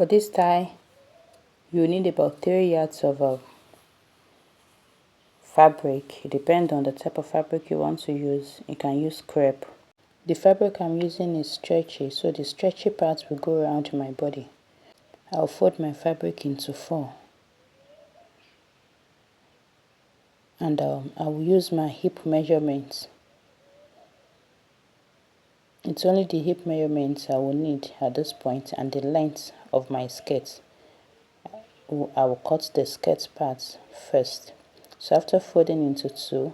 For this tie, you need about 3 yards of fabric. It depends on the type of fabric you want to use. You can use crepe. The fabric I'm using is stretchy, so the stretchy part will go around my body. I'll fold my fabric into 4. And I will use my hip measurements. It's only the hip measurements I will need at this point and the length of my skirt. I will cut the skirt part first. So after folding into 2,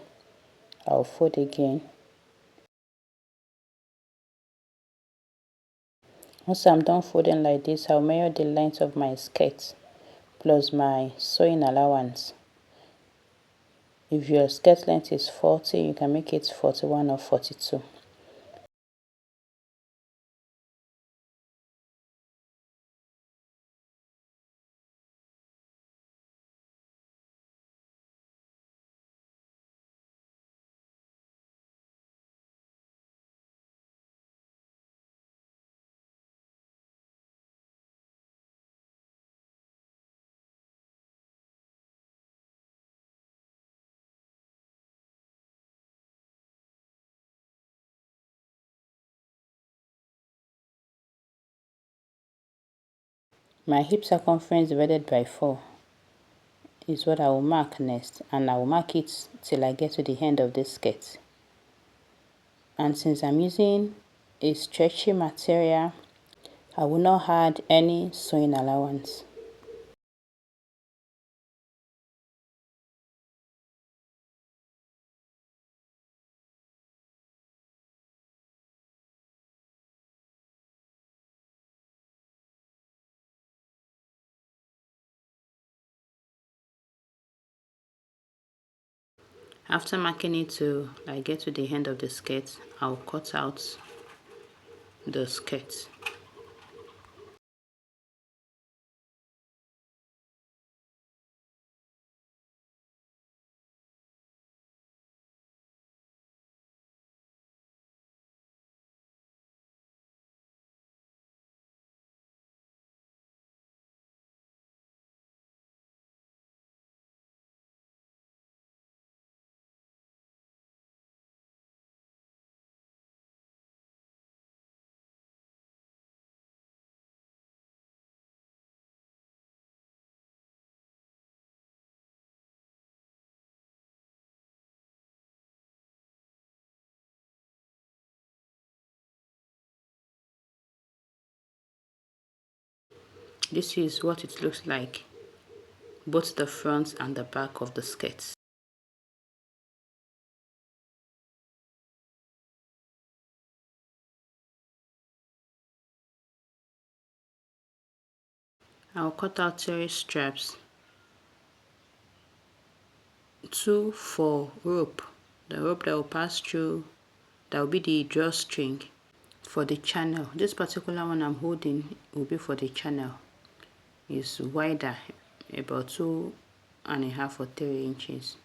I'll fold again. Once I'm done folding like this, I'll measure the length of my skirt plus my sewing allowance. If your skirt length is 40, you can make it 41 or 42. My hip circumference divided by 4 is what I will mark next, and I will mark it till I get to the end of this skirt. And since I'm using a stretchy material, I will not add any sewing allowance. After marking it till I get to the end of the skirt, I'll cut out the skirt. This is what it looks like, both the front and the back of the skirt. I'll cut out 3 straps, 2 for rope, the rope that will pass through, that will be the drawstring for the channel. This particular one I'm holding will be for the channel. It's wider, about 2.5 or 3 inches.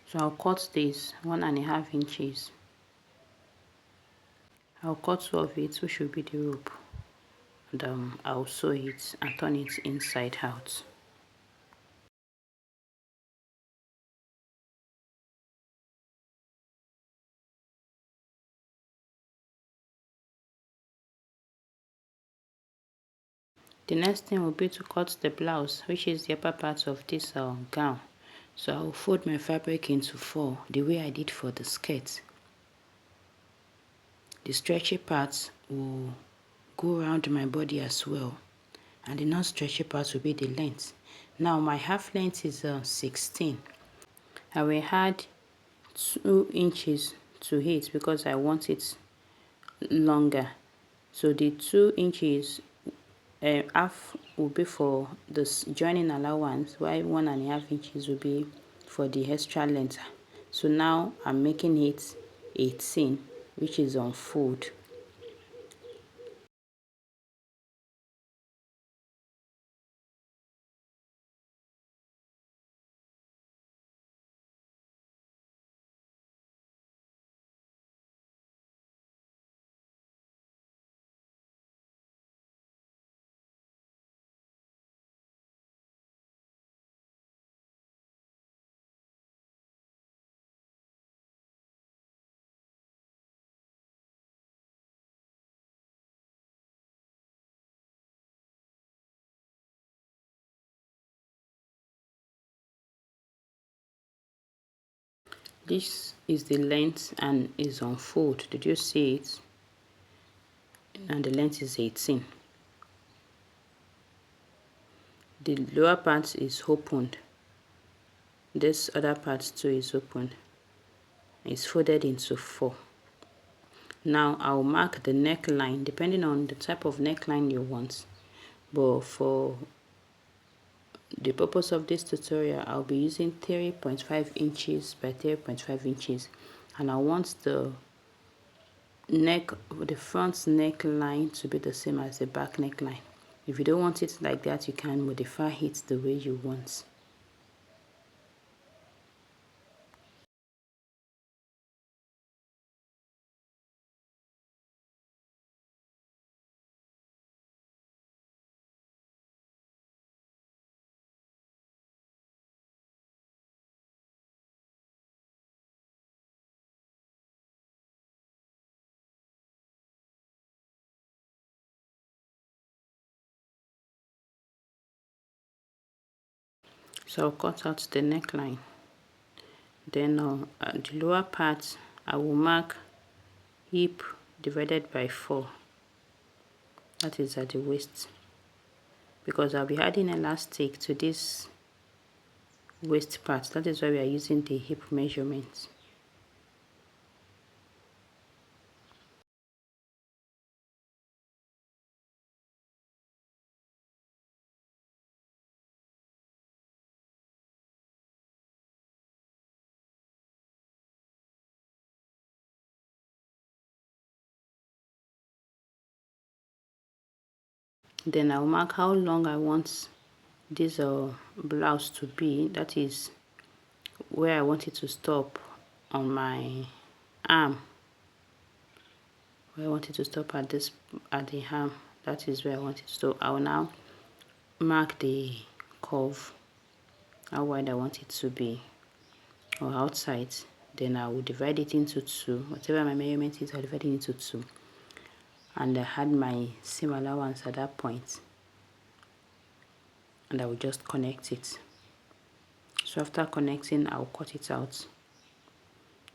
So I'll cut this 1.5 inches. I'll cut 2 of it, which should be the rope, and I'll sew it and turn it inside out. The next thing will be to cut the blouse, which is the upper part of this gown. So I'll fold my fabric into 4, the way I did for the skirt. The stretchy part will go around my body as well, and the non-stretchy part will be the length. Now my half length is 16. I will add 2 inches to it because I want it longer. So the 2 inches half will be for this joining allowance, while 1.5 inches will be for the extra length. So now I'm making it 18, which is on fold. This is the length and is on fold. Did you see it? And the length is 18. The lower part is opened. This other part too is opened. It's folded into 4. Now I'll mark the neckline depending on the type of neckline you want. But for the purpose of this tutorial, I'll be using 3.5 inches by 3.5 inches, and I want the front neckline to be the same as the back neckline. If you don't want it like that, you can modify it the way you want. So I'll cut out the neckline. Then at the lower part, I will mark hip divided by 4. That is at the waist, because I'll be adding elastic to this waist part. That is why we are using the hip measurements. Then I'll mark how long I want this blouse to be. That is where I want it to stop on my arm. Where I want it to stop at the arm. That is where I want it. So I will now mark the curve, how wide I want it to be, or outside. Then I will divide it into 2. Whatever my measurement is, I'll divide it into 2. And I had my seam allowance at that point, and I will just connect it. So after connecting, I'll cut it out.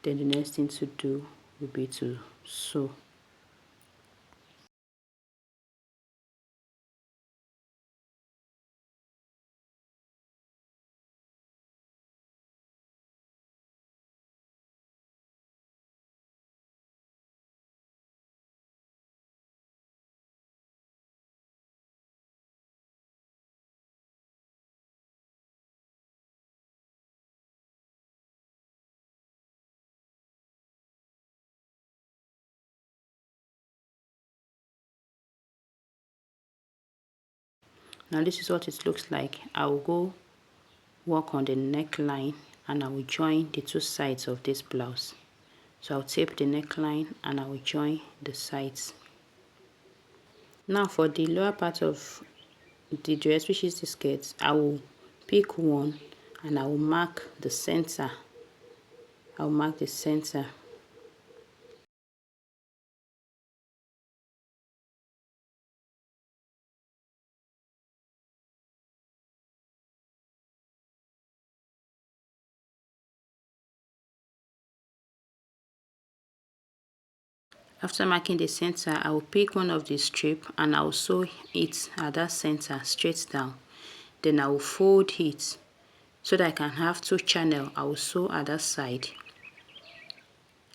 Then the next thing to do will be to sew. Now this is what it looks like. I will go work on the neckline, and I will join the 2 sides of this blouse. So I'll tape the neckline and I will join the sides. Now for the lower part of the dress, which is the skirt, I will pick one and I will mark the center. I'll mark the center. After marking the center, I will pick one of the strip and I will sew it at that center straight down. Then I will fold it so that I can have 2 channels. I will sew at that side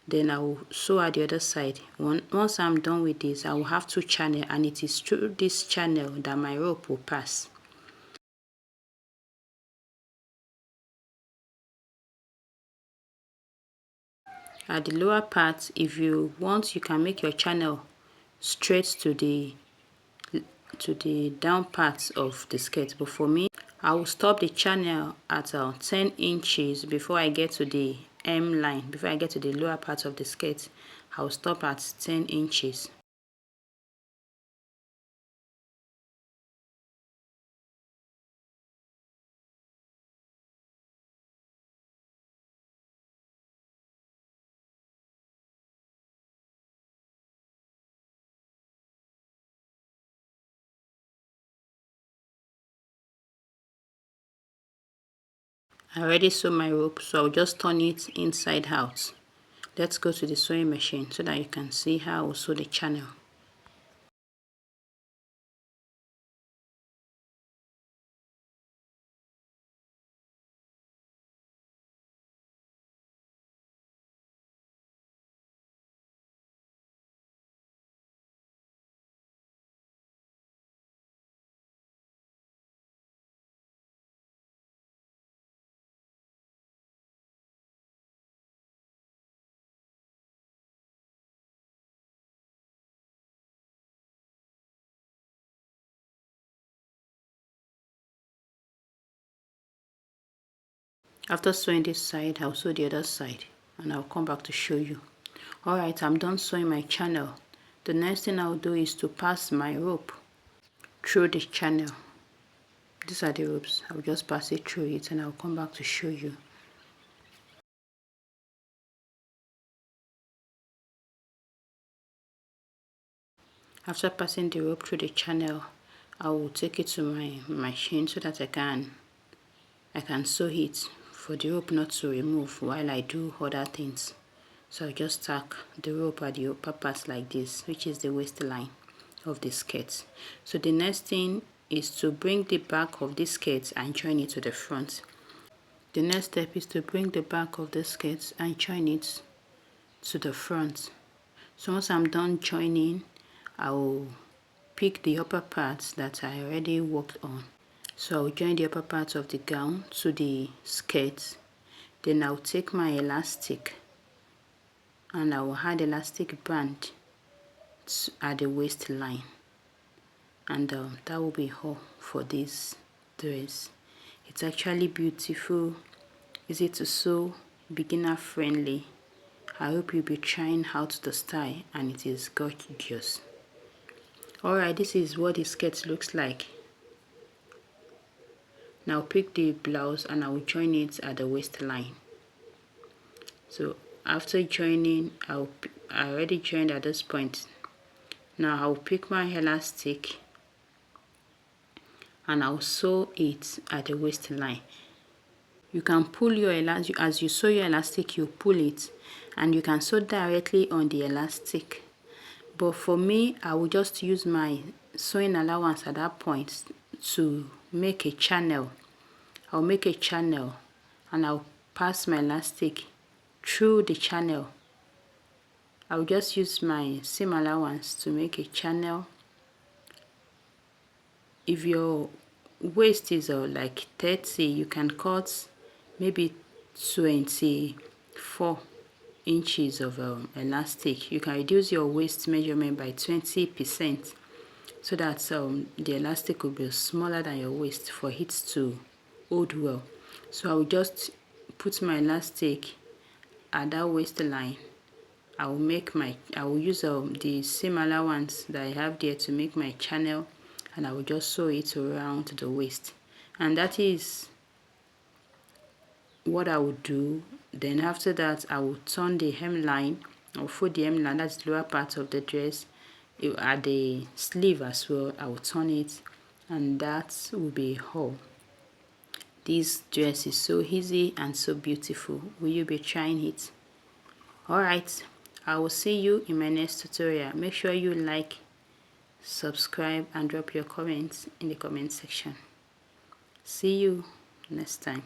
Then I will sew at the other side. Once I'm done with this, I will have 2 channels, and it is through this channel that my rope will pass. At the lower part, if you want, you can make your channel straight to the down part of the skirt, but for me, I will stop the channel at 10 inches before I get to the hem line. Before I get to the lower part of the skirt, I will stop at 10 inches. I already sew my rope, so I'll just turn it inside out. Let's go to the sewing machine so that you can see how I'll sew the channel. After sewing this side, I'll sew the other side and I'll come back to show you. Alright, I'm done sewing my channel. The next thing I'll do is to pass my rope through the channel. These are the ropes. I'll just pass it through it and I'll come back to show you. After passing the rope through the channel, I will take it to my machine so that I can sew it for the rope not to remove while I do other things. So I just tack the rope at the upper part like this, which is the waistline of the skirt. So the next thing is to bring the back of the skirt and join it to the front. The next step is to bring the back of the skirt and join it to the front. So once I'm done joining, I will pick the upper parts that I already worked on. So I'll join the upper part of the gown to the skirt. Then I'll take my elastic and I will add elastic band at the waistline. And that will be all for this dress. It's actually beautiful, easy to sew, beginner friendly. I hope you'll be trying out the style, and it is gorgeous. Alright, this is what the skirt looks like. Now pick the blouse and I will join it at the waistline. So after joining, I already joined at this point. Now I'll pick my elastic and I'll sew it at the waistline. You can pull your elastic, as you sew your elastic, you pull it, and you can sew directly on the elastic. But for me, I will just use my sewing allowance at that point to make a channel. I'll make a channel and I'll pass my elastic through the channel. I'll just use my seam allowance to make a channel. If your waist is like 30, you can cut maybe 24 inches of elastic. You can reduce your waist measurement by 20% so that the elastic will be smaller than your waist for it to hold well. So I will just put my elastic at that waistline. I will use the seam allowance that I have there to make my channel, and I will just sew it around the waist. And that is what I will do. Then after that, I will turn the hemline. I will fold the hemline, that's the lower part of the dress. At the sleeve as well, I will turn it, and that will be all. This dress is so easy and so beautiful. Will you be trying it? Alright, I will see you in my next tutorial. Make sure you like, subscribe, and drop your comments in the comment section. See you next time.